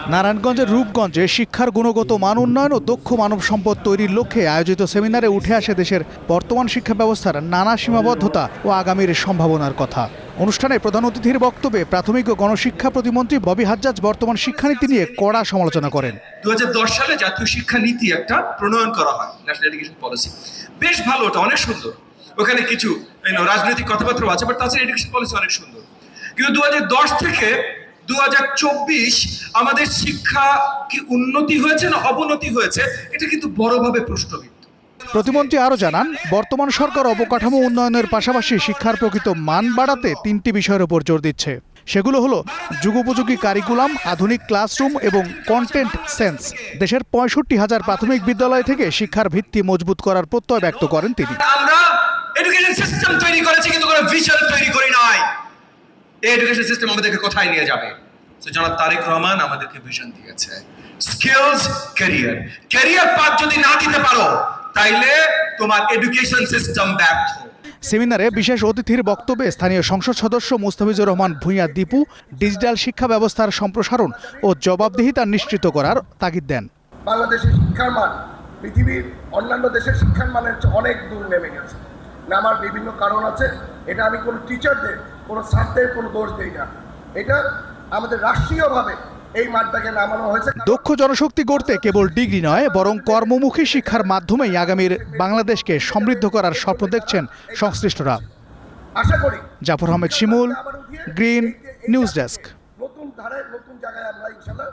নারায়ণগঞ্জের রূপগঞ্জে শিক্ষার গুণগত মান উন্নয়ন ও দক্ষ মানব সম্পদ তৈরির লক্ষ্যে আয়োজিত সেমিনারে উঠে আসে দেশের বর্তমান শিক্ষা ব্যবস্থার নানা সীমাবদ্ধতা ও আগামীর সম্ভাবনার কথা। অনুষ্ঠানে প্রধান অতিথির বক্তব্যে প্রাথমিক ও গণশিক্ষা প্রতিমন্ত্রী ববি হাজ্জাজ বর্তমান শিক্ষানীতি নিয়ে কড়া সমালোচনা করেন। 2010 সালে জাতীয় শিক্ষানীতি একটা প্রণয়ন করা হয়, ন্যাশনাল এডুকেশন পলিসি। বেশ ভালো, ওটা অনেক সুন্দর। ওখানে কিছু রাজনৈতিক কথাবার্তা আছে, বাট তাছাড়া এডুকেশন পলিসি অনেক সুন্দর। কিন্তু 2010 থেকে 2024 আমাদের শিক্ষা কি উন্নতি হয়েছে না অবনতি হয়েছে, এটা কিন্তু বড়ভাবে প্রশ্নবিদ্ধ। প্রতিমন্ত্রী আরও জানান, বর্তমান সরকার অবকাঠামো উন্নয়নের পাশাপাশি শিক্ষার প্রকৃত মান বাড়াতে 3টি বিষয়ের উপর জোর দিচ্ছে। সেগুলো হলো যুগোপযোগী কারিকুলাম, আধুনিক ক্লাসরুম এবং কন্টেন্ট সেন্স। দেশের 65,000 প্রাথমিক বিদ্যালয় থেকে শিক্ষার ভিত্তি মজবুত করার প্রত্যয় ব্যক্ত করেন তিনি। আমরা এডুকেশন সিস্টেম তৈরি করেছি, কিন্তু কোনো ভিশন তৈরি করি নাই। এই এডুকেশন সিস্টেম আমাদেরকে কোথায় নিয়ে যাবে? তো জনাব তারেক রহমান আমাদেরকে ভিশন দিয়েছে, স্কিলস ক্যারিয়ার। ক্যারিয়ার পাথ যদি না দিতে পারো, তাইলে তোমার এডুকেশন সিস্টেম ব্যর্থ। সেমিনারে বিশেষ অতিথির বক্তব্যে স্থানীয় সংসদ সদস্য মুস্তাফিজুর রহমান ভূঁইয়া দীপু ডিজিটাল শিক্ষা ব্যবস্থার সম্প্রসারণ ও জবাবদিহিতা নিশ্চিত করার তাগিদ দেন। বাংলাদেশের শিক্ষার মান পৃথিবীর অন্যান্য দেশের শিক্ষার মানের চেয়ে অনেক দূর নেমে গেছে। নামার বিভিন্ন কারণ আছে, এটা আমি কোনো টিচারদের, কোনো স্যারদের কোনো দোষ দেই না। এটা আমাদের রাষ্ট্রীয়ভাবে এই মানটাকে নামানো হয়েছে। দক্ষ জনশক্তি গড়তে কেবল ডিগ্রি নয়, বরং কর্মমুখী শিক্ষার মাধ্যমেই আগামীর বাংলাদেশকে সমৃদ্ধ করার স্বপ্ন দেখছেন সংশ্লিষ্টরা। আশা করি জাফর আহমেদ শিমুল, গ্রিন নিউজ ডেস্ক। নতুন ধারায় নতুন জায়গায় আমরা ইনশাআল্লাহ